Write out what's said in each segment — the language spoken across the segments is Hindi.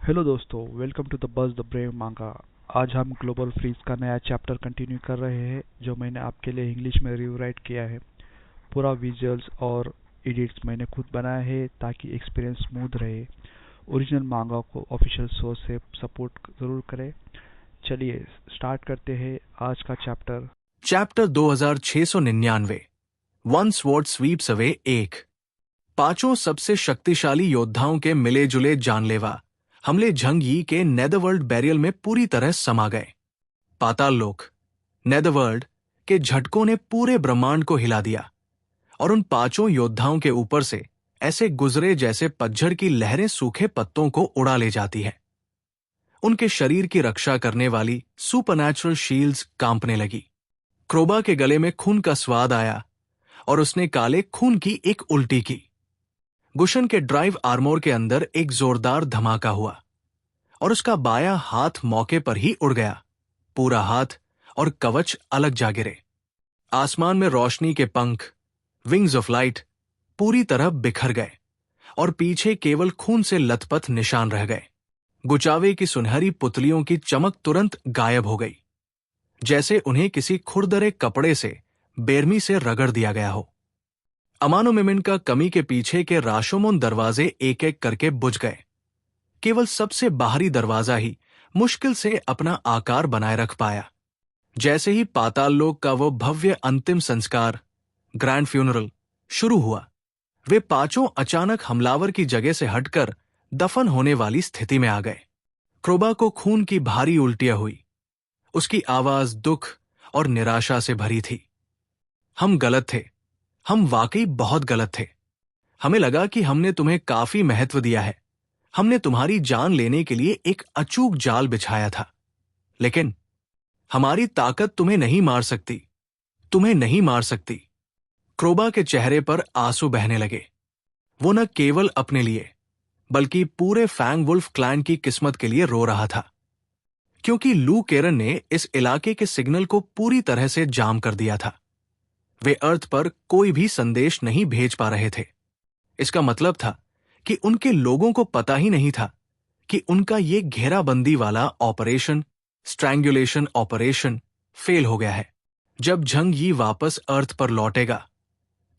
हेलो दोस्तों, welcome to the buzz the brave manga. आज हम ग्लोबल फ्रीज का नया चैप्टर कंटिन्यू कर रहे हैं जो मैंने आपके लिए इंग्लिश में रिवराइट किया है। पूरा विजुअल्स और एडिट्स मैंने खुद बनाया है ताकि एक्सपीरियंस स्मूथ रहे। ओरिजिनल मांगा को ऑफिशियल सोर्स से सपोर्ट जरूर करें। चलिए स्टार्ट करते हैं आज का chapter. Chapter 2699 one sword sweeps away एक। पांचों सबसे शक्तिशाली योद्धाओं के मिले जुले जानलेवा हमले झंग यी के नेदरवर्ल्ड बैरियल में पूरी तरह समा गए। पाताल लोक नेदरवर्ल्ड के झटकों ने पूरे ब्रह्मांड को हिला दिया और उन पांचों योद्धाओं के ऊपर से ऐसे गुजरे जैसे पतझड़ की लहरें सूखे पत्तों को उड़ा ले जाती है। उनके शरीर की रक्षा करने वाली सुपरनैचुरल शील्ड्स कांपने लगी। क्रोबा के गले में खून का स्वाद आया और उसने काले खून की एक उल्टी की। गुशन के ड्राइव आर्मोर के अंदर एक जोरदार धमाका हुआ और उसका बायां हाथ मौके पर ही उड़ गया। पूरा हाथ और कवच अलग जा गिरे। आसमान में रोशनी के पंख, विंग्स ऑफ लाइट, पूरी तरह बिखर गए और पीछे केवल खून से लथपथ निशान रह गए। गुचावे की सुनहरी पुतलियों की चमक तुरंत गायब हो गई, जैसे उन्हें किसी खुरदरे कपड़े से बेरमी से रगड़ दिया गया हो। अमानो मिमिन का कमी के पीछे के राशोमोन दरवाजे एक एक करके बुझ गए। केवल सबसे बाहरी दरवाजा ही मुश्किल से अपना आकार बनाए रख पाया। जैसे ही पाताल लोक का वो भव्य अंतिम संस्कार, ग्रैंड फ्यूनरल, शुरू हुआ, वे पांचों अचानक हमलावर की जगह से हटकर दफन होने वाली स्थिति में आ गए। क्रोबा को खून की भारी उल्टियां हुई। उसकी आवाज दुख और निराशा से भरी थी। हम गलत थे, हम वाकई बहुत गलत थे। हमें लगा कि हमने तुम्हें काफी महत्व दिया है। हमने तुम्हारी जान लेने के लिए एक अचूक जाल बिछाया था, लेकिन हमारी ताकत तुम्हें नहीं मार सकती, तुम्हें नहीं मार सकती। क्रोबा के चेहरे पर आंसू बहने लगे। वो न केवल अपने लिए बल्कि पूरे फैंग वुल्फ क्लैन की किस्मत के लिए रो रहा था, क्योंकि लू केरन ने इस इलाके के सिग्नल को पूरी तरह से जाम कर दिया था। वे अर्थ पर कोई भी संदेश नहीं भेज पा रहे थे। इसका मतलब था कि उनके लोगों को पता ही नहीं था कि उनका ये घेराबंदी वाला ऑपरेशन, स्ट्रैंगुलेशन ऑपरेशन, फेल हो गया है। जब झंग यी वापस अर्थ पर लौटेगा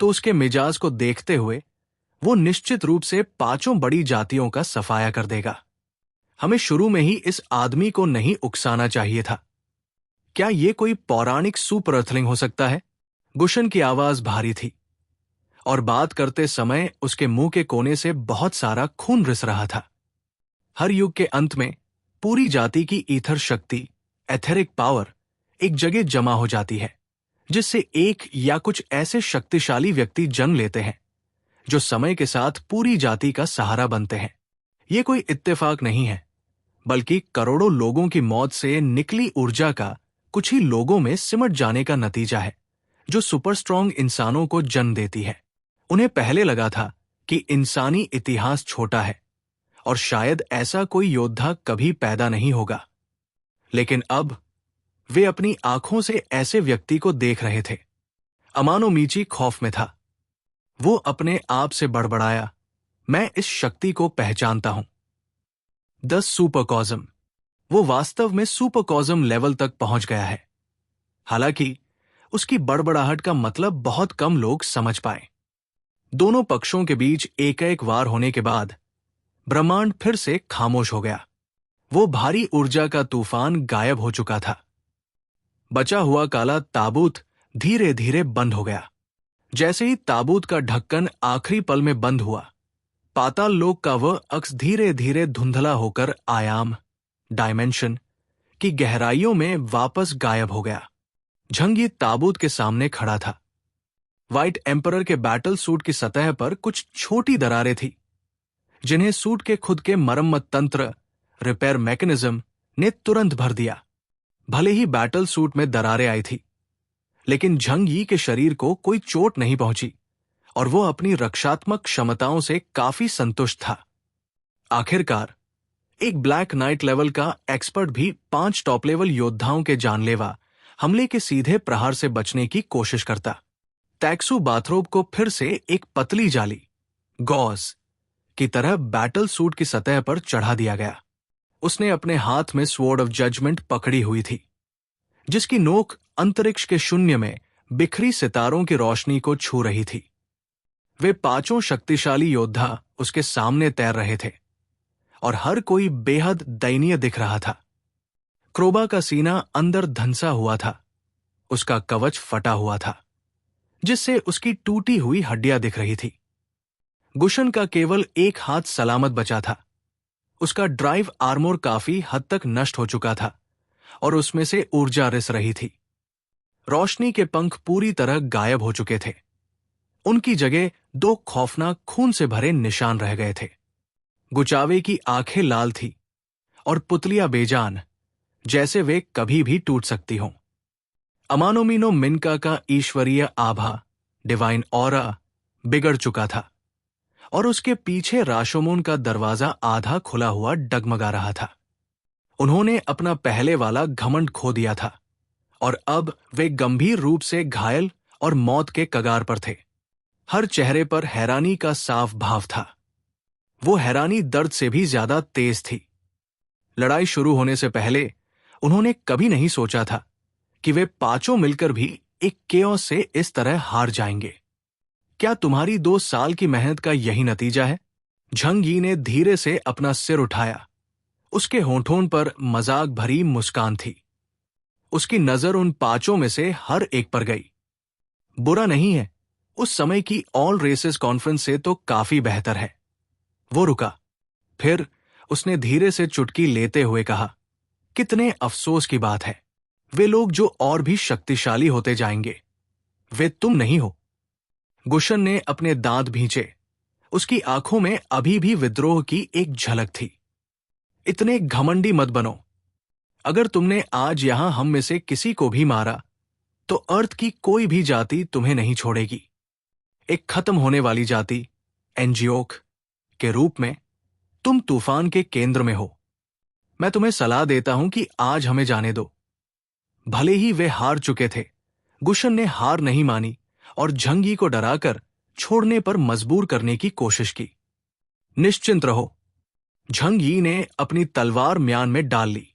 तो उसके मिजाज को देखते हुए वो निश्चित रूप से पांचों बड़ी जातियों का सफाया कर देगा। हमें शुरू में ही इस आदमी को नहीं उकसाना चाहिए था। क्या ये कोई पौराणिक सुपर अर्थलिंग हो सकता है? गुशन की आवाज भारी थी और बात करते समय उसके मुंह के कोने से बहुत सारा खून रिस रहा था। हर युग के अंत में पूरी जाति की ईथर शक्ति, एथेरिक पावर, एक जगह जमा हो जाती है, जिससे एक या कुछ ऐसे शक्तिशाली व्यक्ति जन्म लेते हैं जो समय के साथ पूरी जाति का सहारा बनते हैं। ये कोई इत्तेफाक नहीं है, बल्कि करोड़ों लोगों की मौत से निकली ऊर्जा का कुछ ही लोगों में सिमट जाने का नतीजा है, जो सुपर स्ट्रॉन्ग इंसानों को जन्म देती है। उन्हें पहले लगा था कि इंसानी इतिहास छोटा है और शायद ऐसा कोई योद्धा कभी पैदा नहीं होगा, लेकिन अब वे अपनी आंखों से ऐसे व्यक्ति को देख रहे थे। अमानो मीची खौफ में था। वो अपने आप से बड़बड़ाया, मैं इस शक्ति को पहचानता हूं। द सुपरकॉज़म। वो वास्तव में सुपरकॉज़म लेवल तक पहुंच गया है। हालांकि उसकी बड़बड़ाहट का मतलब बहुत कम लोग समझ पाए। दोनों पक्षों के बीच एक एक वार होने के बाद ब्रह्मांड फिर से खामोश हो गया। वो भारी ऊर्जा का तूफान गायब हो चुका था। बचा हुआ काला ताबूत धीरे धीरे बंद हो गया। जैसे ही ताबूत का ढक्कन आखिरी पल में बंद हुआ, पाताल लोक का वह अक्स धीरे धीरे धुंधला होकर आयाम, डायमेंशन की गहराइयों में वापस गायब हो गया। झंग यी ताबूत के सामने खड़ा था। व्हाइट एम्परर के बैटल सूट की सतह पर कुछ छोटी दरारें थी, जिन्हें सूट के खुद के मरम्मत तंत्र, रिपेयर मैकेनिज्म ने तुरंत भर दिया। भले ही बैटल सूट में दरारें आई थी, लेकिन झंग यी के शरीर को कोई चोट नहीं पहुंची और वो अपनी रक्षात्मक क्षमताओं से काफी संतुष्ट था। आखिरकार एक ब्लैक नाइट लेवल का एक्सपर्ट भी 5 टॉप लेवल योद्धाओं के जानलेवा हमले के सीधे प्रहार से बचने की कोशिश करता। टैक्सू बाथरोब को फिर से एक पतली जाली, गॉज की तरह बैटल सूट की सतह पर चढ़ा दिया गया। उसने अपने हाथ में स्वॉर्ड ऑफ जजमेंट पकड़ी हुई थी, जिसकी नोक अंतरिक्ष के शून्य में बिखरी सितारों की रोशनी को छू रही थी। वे पांचों शक्तिशाली योद्धा उसके सामने तैर रहे थे और हर कोई बेहद दयनीय दिख रहा था। क्रोबा का सीना अंदर धंसा हुआ था, उसका कवच फटा हुआ था, जिससे उसकी टूटी हुई हड्डियां दिख रही थी। गुशन का केवल एक हाथ सलामत बचा था। उसका ड्राइव आर्मोर काफी हद तक नष्ट हो चुका था और उसमें से ऊर्जा रिस रही थी। रोशनी के पंख पूरी तरह गायब हो चुके थे। उनकी जगह दो खौफनाक खून से भरे निशान रह गए थे। गुचावे की आंखें लाल थी और पुतलियां बेजान, जैसे वे कभी भी टूट सकती हों। अमानोमीनो मिनका का ईश्वरीय आभा, डिवाइन ऑरा, बिगड़ चुका था और उसके पीछे राशोमोन का दरवाजा आधा खुला हुआ डगमगा रहा था। उन्होंने अपना पहले वाला घमंड खो दिया था और अब वे गंभीर रूप से घायल और मौत के कगार पर थे। हर चेहरे पर हैरानी का साफ भाव था। वो हैरानी दर्द से भी ज्यादा तेज थी। लड़ाई शुरू होने से पहले उन्होंने कभी नहीं सोचा था कि वे पांचों मिलकर भी एक केओस से इस तरह हार जाएंगे। क्या तुम्हारी 2 साल की मेहनत का यही नतीजा है? झंग यी ने धीरे से अपना सिर उठाया। उसके होठों पर मजाक भरी मुस्कान थी। उसकी नजर उन पांचों में से हर एक पर गई। बुरा नहीं है, उस समय की ऑल रेसेस कॉन्फ्रेंस से तो काफी बेहतर है। वो रुका, फिर उसने धीरे से चुटकी लेते हुए कहा, कितने अफसोस की बात है, वे लोग जो और भी शक्तिशाली होते जाएंगे, वे तुम नहीं हो। गुशन ने अपने दांत भींचे। उसकी आंखों में अभी भी विद्रोह की एक झलक थी। इतने घमंडी मत बनो। अगर तुमने आज यहां हम में से किसी को भी मारा तो अर्थ की कोई भी जाति तुम्हें नहीं छोड़ेगी। एक खत्म होने वाली जाति, एंजियोक के रूप में तुम तूफान के केंद्र में हो। मैं तुम्हें सलाह देता हूं कि आज हमें जाने दो। भले ही वे हार चुके थे, गुशन ने हार नहीं मानी और झंग यी को डराकर छोड़ने पर मजबूर करने की कोशिश की। निश्चिंत रहो। झंग यी ने अपनी तलवार म्यान में डाल ली।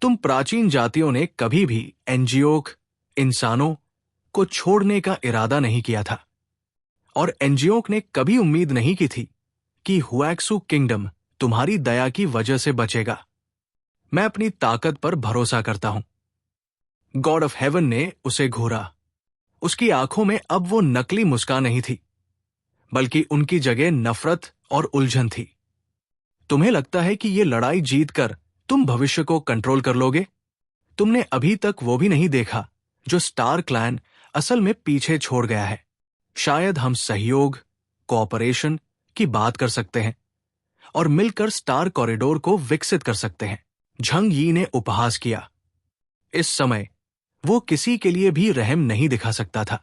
तुम प्राचीन जातियों ने कभी भी एंजियोक, इंसानों को छोड़ने का इरादा नहीं किया था और एंजियोक ने कभी उम्मीद नहीं की थी कि हुएक्सू किंगडम तुम्हारी दया की वजह से बचेगा। मैं अपनी ताकत पर भरोसा करता हूं। गॉड ऑफ हेवन ने उसे घूरा। उसकी आंखों में अब वो नकली मुस्कान नहीं थी, बल्कि उनकी जगह नफरत और उलझन थी। तुम्हें लगता है कि ये लड़ाई जीतकर तुम भविष्य को कंट्रोल कर लोगे? तुमने अभी तक वो भी नहीं देखा जो स्टार क्लैन असल में पीछे छोड़ गया है। शायद हम सहयोग, कोऑपरेशन की बात कर सकते हैं और मिलकर स्टार कॉरिडोर को विकसित कर सकते हैं। झंग यी ने उपहास किया। इस समय वो किसी के लिए भी रहम नहीं दिखा सकता था।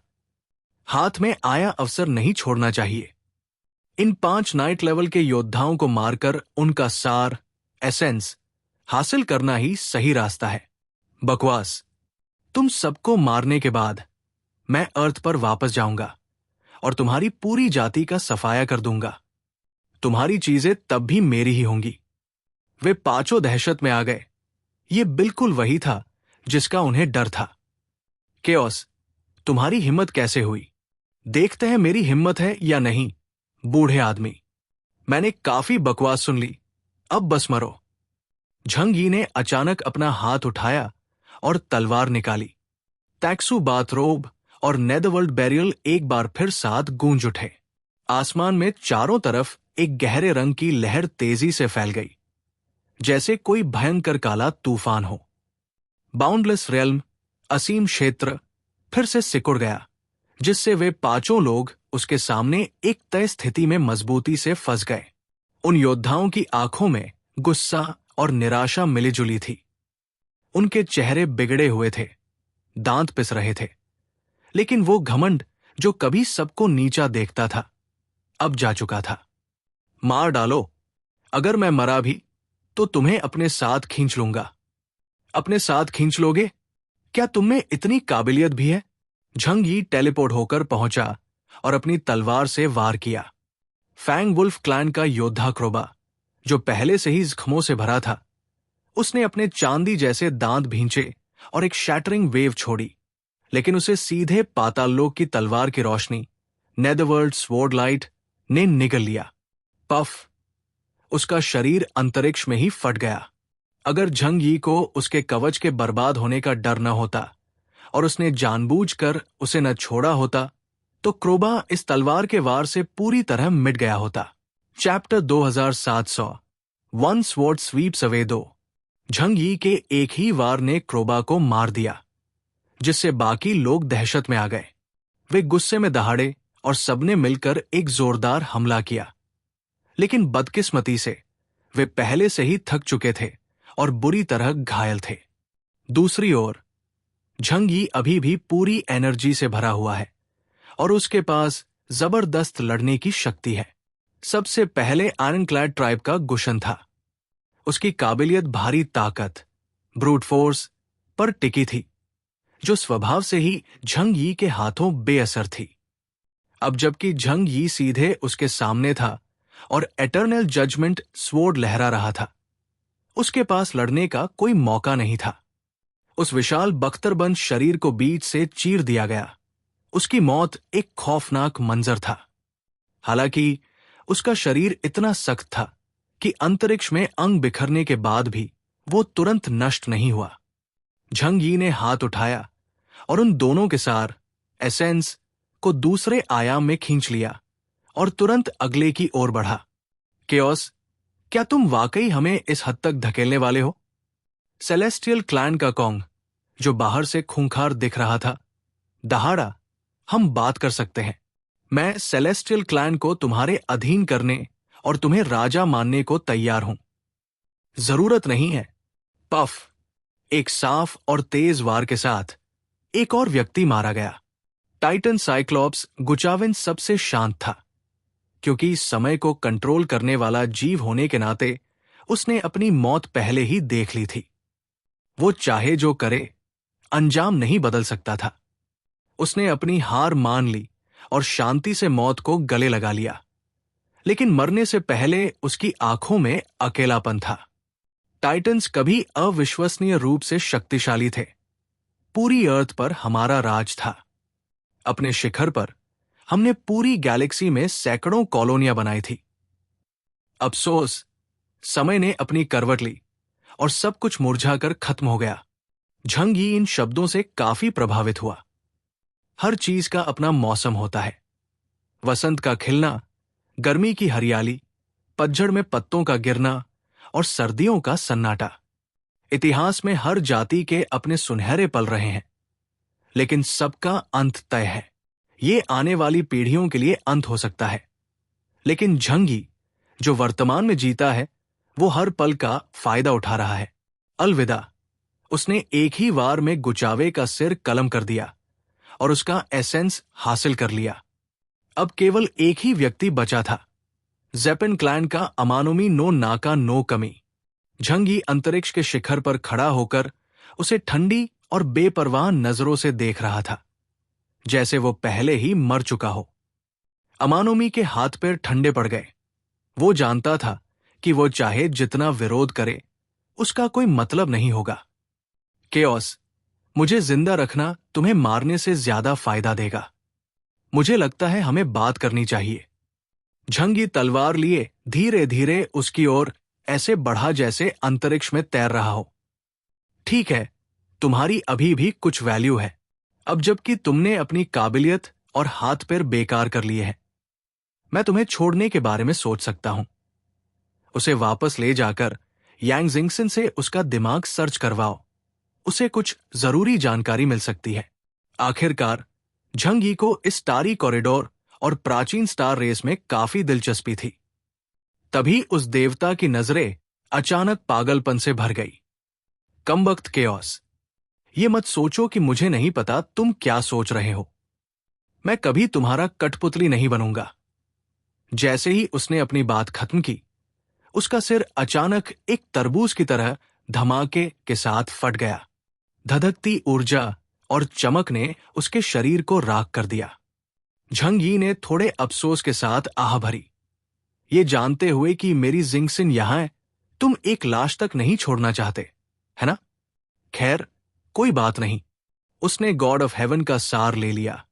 हाथ में आया अवसर नहीं छोड़ना चाहिए। इन 5 नाइट लेवल के योद्धाओं को मारकर उनका सार, एसेंस हासिल करना ही सही रास्ता है। बकवास। तुम सबको मारने के बाद मैं अर्थ पर वापस जाऊंगा और तुम्हारी पूरी जाति का सफाया कर दूंगा। तुम्हारी चीजें तब भी मेरी ही होंगी। वे पांचों दहशत में आ गए। ये बिल्कुल वही था जिसका उन्हें डर था। केओस, तुम्हारी हिम्मत कैसे हुई? देखते हैं मेरी हिम्मत है या नहीं। बूढ़े आदमी, मैंने काफी बकवास सुन ली, अब बस मरो। झंग यी ने अचानक अपना हाथ उठाया और तलवार निकाली। टैक्सू बाथरोब और नेदरवर्ल्ड बैरियल एक बार फिर साथ गूंज उठे। आसमान में चारों तरफ एक गहरे रंग की लहर तेजी से फैल गई, जैसे कोई भयंकर काला तूफान हो। बाउंडलेस रेल्म, असीम क्षेत्र, फिर से सिकुड़ गया, जिससे वे पांचों लोग उसके सामने एक तय स्थिति में मजबूती से फंस गए। उन योद्धाओं की आंखों में गुस्सा और निराशा मिलीजुली थी। उनके चेहरे बिगड़े हुए थे, दांत पिस रहे थे, लेकिन वो घमंड जो कभी सबको नीचा देखता था, अब जा चुका था। मार डालो। अगर मैं मरा भी तो तुम्हें अपने साथ खींच लूंगा। अपने साथ खींच लोगे? क्या तुम में इतनी काबिलियत भी है? झंग यी टेलीपोर्ट होकर पहुंचा और अपनी तलवार से वार किया। फैंग वुल्फ क्लैन का योद्धा क्रोबा, जो पहले से ही जख्मों से भरा था, उसने अपने चांदी जैसे दांत भींचे और एक शैटरिंग वेव छोड़ी, लेकिन उसे सीधे पाताललोक की तलवार की रोशनी, नेदरवर्ल्ड स्वॉर्ड लाइट, ने निगल लिया। पफ! उसका शरीर अंतरिक्ष में ही फट गया। अगर झंग यी को उसके कवच के बर्बाद होने का डर न होता और उसने जानबूझकर उसे न छोड़ा होता, तो क्रोबा इस तलवार के वार से पूरी तरह मिट गया होता। Chapter 2700 one sword sweeps away 2। Jhang यी के एक ही वार ने क्रोबा को मार दिया, जिससे बाकी लोग दहशत में आ गए। वे गुस्से में दहाड़े और सबने मिलकर एक जोरदार हमला किया, लेकिन बदकिस्मती से वे पहले से ही थक चुके थे और बुरी तरह घायल थे। दूसरी ओर झंग यी अभी भी पूरी एनर्जी से भरा हुआ है और उसके पास जबरदस्त लड़ने की शक्ति है। सबसे पहले आयरनक्लैड ट्राइब का गुशन था। उसकी काबिलियत भारी ताकत, ब्रूट फोर्स पर टिकी थी, जो स्वभाव से ही झंग यी के हाथों बेअसर थी। अब जबकि झंग यी सीधे उसके सामने था और एटर्नल जजमेंट स्वॉर्ड लहरा रहा था, उसके पास लड़ने का कोई मौका नहीं था। उस विशाल बख्तरबंद शरीर को बीच से चीर दिया गया। उसकी मौत एक खौफनाक मंजर था। हालांकि उसका शरीर इतना सख्त था कि अंतरिक्ष में अंग बिखरने के बाद भी वो तुरंत नष्ट नहीं हुआ। झंग यी ने हाथ उठाया और उन दोनों के सार, एसेंस, को दूसरे आयाम में खींच लिया और तुरंत अगले की ओर बढ़ा। केओस, क्या तुम वाकई हमें इस हद तक धकेलने वाले हो? सेलेस्टियल क्लैन का कॉन्ग, जो बाहर से खूंखार दिख रहा था, दहाड़ा। हम बात कर सकते हैं। मैं सेलेस्टियल क्लैन को तुम्हारे अधीन करने और तुम्हें राजा मानने को तैयार हूं। जरूरत नहीं है। पफ! एक साफ और तेज वार के साथ एक और व्यक्ति मारा गया। टाइटन साइक्लॉप्स गुचाविन सबसे शांत था, क्योंकि समय को कंट्रोल करने वाला जीव होने के नाते उसने अपनी मौत पहले ही देख ली थी। वो चाहे जो करे, अंजाम नहीं बदल सकता था। उसने अपनी हार मान ली और शांति से मौत को गले लगा लिया, लेकिन मरने से पहले उसकी आंखों में अकेलापन था। टाइटन्स कभी अविश्वसनीय रूप से शक्तिशाली थे। पूरी अर्थ पर हमारा राज था। अपने शिखर पर हमने पूरी गैलेक्सी में सैकड़ों कॉलोनियां बनाई थी। अफसोस, समय ने अपनी करवट ली और सब कुछ मुरझाकर खत्म हो गया। झंग यी इन शब्दों से काफी प्रभावित हुआ। हर चीज का अपना मौसम होता है। वसंत का खिलना, गर्मी की हरियाली, पतझड़ में पत्तों का गिरना और सर्दियों का सन्नाटा। इतिहास में हर जाति के अपने सुनहरे पल रहे हैं, लेकिन सबका अंत तय है। ये आने वाली पीढ़ियों के लिए अंत हो सकता है, लेकिन झंग यी, जो वर्तमान में जीता है, वो हर पल का फायदा उठा रहा है। अलविदा। उसने एक ही वार में गुचावे का सिर कलम कर दिया और उसका एसेंस हासिल कर लिया। अब केवल एक ही व्यक्ति बचा था, ज़ेपेन क्लैन का अमानोमी नो नाका नो कमी। झंग यी अंतरिक्ष के शिखर पर खड़ा होकर उसे ठंडी और बेपरवाह नजरों से देख रहा था, जैसे वो पहले ही मर चुका हो। अमानोमी के हाथ पैर ठंडे पड़ गए। वो जानता था कि वो चाहे जितना विरोध करे, उसका कोई मतलब नहीं होगा। केओस, मुझे जिंदा रखना तुम्हें मारने से ज्यादा फायदा देगा। मुझे लगता है हमें बात करनी चाहिए। झंग यी तलवार लिए धीरे धीरे उसकी ओर ऐसे बढ़ा जैसे अंतरिक्ष में तैर रहा हो। ठीक है, तुम्हारी अभी भी कुछ वैल्यू है, अब जबकि तुमने अपनी काबिलियत और हाथ पैर बेकार कर लिए हैं। मैं तुम्हें छोड़ने के बारे में सोच सकता हूं। उसे वापस ले जाकर यांग जिंगसन से उसका दिमाग सर्च करवाओ। उसे कुछ जरूरी जानकारी मिल सकती है। आखिरकार झंग यी को इस स्टारी कॉरिडोर और प्राचीन स्टार रेस में काफी दिलचस्पी थी। तभी उस देवता की नजरें अचानक पागलपन से भर गई। कमबख्त केओस, ये मत सोचो कि मुझे नहीं पता तुम क्या सोच रहे हो। मैं कभी तुम्हारा कठपुतली नहीं बनूंगा। जैसे ही उसने अपनी बात खत्म की, उसका सिर अचानक एक तरबूज की तरह धमाके के साथ फट गया। धधकती ऊर्जा और चमक ने उसके शरीर को राख कर दिया। झंग यी ने थोड़े अफसोस के साथ आह भरी, ये जानते हुए कि मेरी जिंगसिन यहां है, तुम एक लाश तक नहीं छोड़ना चाहते, है ना? खैर, कोई बात नहीं। उसने गॉड ऑफ हेवन का सार ले लिया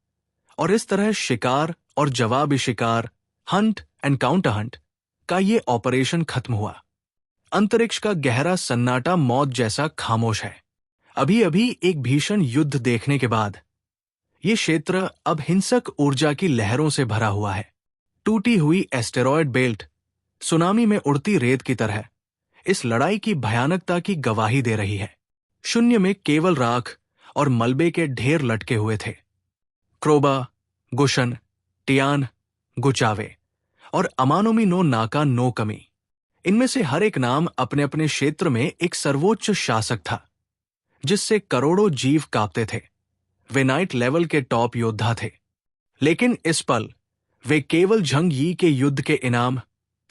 और इस तरह शिकार और जवाबी शिकार, हंट एंड काउंटर हंट का ये ऑपरेशन खत्म हुआ। अंतरिक्ष का गहरा सन्नाटा मौत जैसा खामोश है। अभी अभी एक भीषण युद्ध देखने के बाद ये क्षेत्र अब हिंसक ऊर्जा की लहरों से भरा हुआ है। टूटी हुई एस्टेरॉयड बेल्ट सुनामी में उड़ती रेत की तरह इस लड़ाई की भयानकता की गवाही दे रही है। शून्य में केवल राख और मलबे के ढेर लटके हुए थे। क्रोबा, गुशन, टियान, गुचावे और अमानोमी नो नाका नो कमी, इनमें से हर एक नाम अपने अपने क्षेत्र में एक सर्वोच्च शासक था जिससे करोड़ों जीव कांपते थे। वे नाइट लेवल के टॉप योद्धा थे, लेकिन इस पल वे केवल झंग यी के युद्ध के इनाम,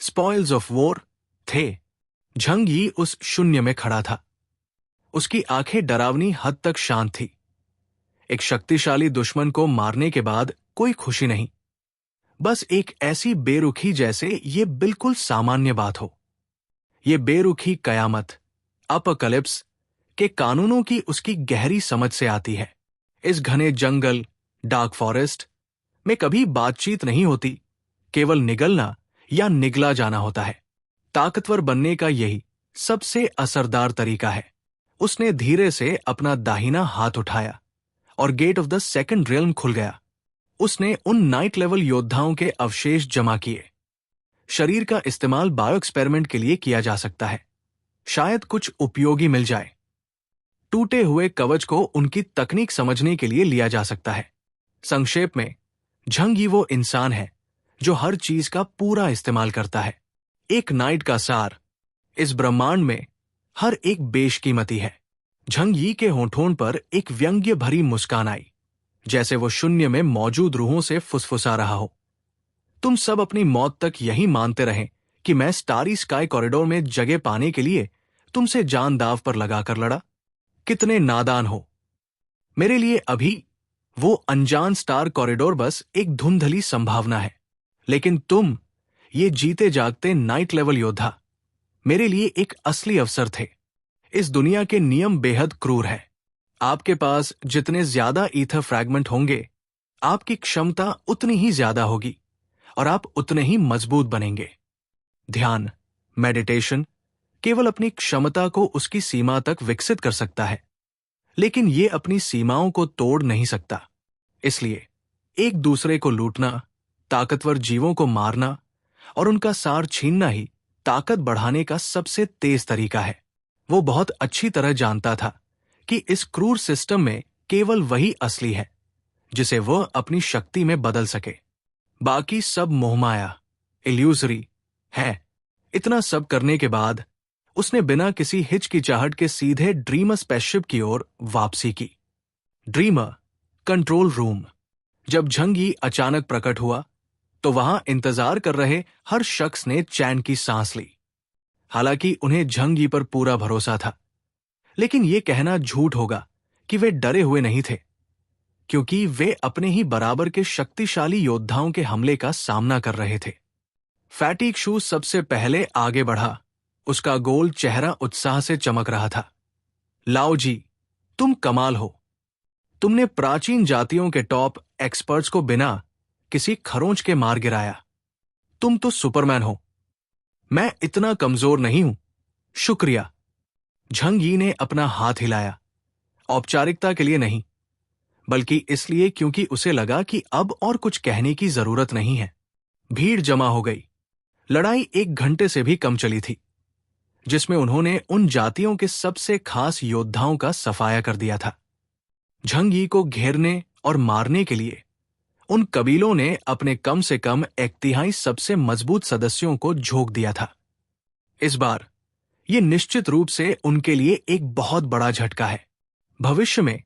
स्पॉइल्स ऑफ वॉर थे। झंग यी उस शून्य में खड़ा था। उसकी आंखें डरावनी हद तक शांत थी। एक शक्तिशाली दुश्मन को मारने के बाद कोई खुशी नहीं, बस एक ऐसी बेरुखी जैसे ये बिल्कुल सामान्य बात हो। ये बेरुखी कयामत, अपकलिप्स के कानूनों की उसकी गहरी समझ से आती है। इस घने जंगल, डार्क फॉरेस्ट में कभी बातचीत नहीं होती, केवल निगलना या निगला जाना होता है। ताकतवर बनने का यही सबसे असरदार तरीका है। उसने धीरे से अपना दाहिना हाथ उठाया और gate of the second realm खुल गया। उसने उन नाइट लेवल योद्धाओं के अवशेष जमा किए। शरीर का इस्तेमाल बायो एक्सपेरिमेंट के लिए किया जा सकता है, शायद कुछ उपयोगी मिल जाए। टूटे हुए कवच को उनकी तकनीक समझने के लिए लिया जा सकता है। संक्षेप में, झंग यी वो इंसान है जो हर चीज का पूरा इस्तेमाल करता है। एक नाइट का सार, इस ब्रह्मांड में हर एक बेशकीमती है। झंग यी के होंठों पर एक व्यंग्य भरी मुस्कान आई, जैसे वो शून्य में मौजूद रूहों से फुसफुसा रहा हो। तुम सब अपनी मौत तक यही मानते रहें कि मैं स्टारी स्काई कॉरिडोर में जगह पाने के लिए तुमसे जान दाव पर लगाकर लड़ा? कितने नादान हो। मेरे लिए अभी वो अनजान स्टार कॉरिडोर बस एक धुंधली संभावना है, लेकिन तुम, ये जीते जागते नाइट लेवल योद्धा, मेरे लिए एक असली अवसर थे। इस दुनिया के नियम बेहद क्रूर है। आपके पास जितने ज्यादा ईथर फ्रैगमेंट होंगे, आपकी क्षमता उतनी ही ज्यादा होगी और आप उतने ही मजबूत बनेंगे। ध्यान, मेडिटेशन केवल अपनी क्षमता को उसकी सीमा तक विकसित कर सकता है, लेकिन ये अपनी सीमाओं को तोड़ नहीं सकता। इसलिए एक दूसरे को लूटना, ताकतवर जीवों को मारना और उनका सार छीनना ही ताकत बढ़ाने का सबसे तेज तरीका है। वो बहुत अच्छी तरह जानता था कि इस क्रूर सिस्टम में केवल वही असली है जिसे वह अपनी शक्ति में बदल सके। बाकी सब मोहमाया, इल्यूजरी है। इतना सब करने के बाद उसने बिना किसी हिचकिचाहट के सीधे ड्रीमर स्पेसशिप की ओर वापसी की। Dreamer control room. जब झंग यी अचानक प्रकट हुआ तो वहां इंतजार कर रहे हर शख्स ने चैन की सांस ली। हालांकि उन्हें झंग यी पर पूरा भरोसा था, लेकिन यह कहना झूठ होगा कि वे डरे हुए नहीं थे, क्योंकि वे अपने ही बराबर के शक्तिशाली योद्धाओं के हमले का सामना कर रहे थे। फैटिक शू सबसे पहले आगे बढ़ा। उसका गोल चेहरा उत्साह से चमक रहा था। लाओ जी, तुम कमाल हो। तुमने प्राचीन जातियों के टॉप एक्सपर्ट्स को बिना किसी खरोंच के मार गिराया। तुम तो सुपरमैन हो। मैं इतना कमजोर नहीं हूं। शुक्रिया। झंग यी ने अपना हाथ हिलाया, औपचारिकता के लिए नहीं, बल्कि इसलिए क्योंकि उसे लगा कि अब और कुछ कहने की जरूरत नहीं है। भीड़ जमा हो गई। लड़ाई 1 घंटे से भी कम चली थी, जिसमें उन्होंने उन जातियों के सबसे खास योद्धाओं का सफाया कर दिया था। झंग यी को घेरने और मारने के लिए उन कबीलों ने अपने कम से कम 1/3 सबसे मजबूत सदस्यों को झोंक दिया था। इस बार यह निश्चित रूप से उनके लिए एक बहुत बड़ा झटका है। भविष्य में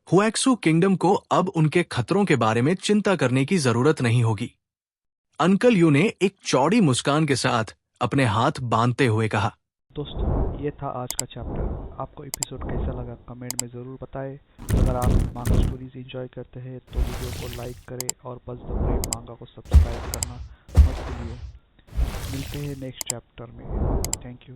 हुएक्सू किंगडम को अब उनके खतरों के बारे में चिंता करने की जरूरत नहीं होगी। अंकल यू ने एक चौड़ी मुस्कान के साथ अपने हाथ बांधते हुए कहा। दोस्तों, ये था आज का चैप्टर। आपको एपिसोड कैसा लगा कमेंट में ज़रूर बताएं। अगर आप मांगा स्टोरीज एंजॉय करते हैं तो वीडियो को लाइक करें और बस द ब्रेव मांगा को सब्सक्राइब करना मत भूलिए। मिलते हैं नेक्स्ट चैप्टर में। Thank you.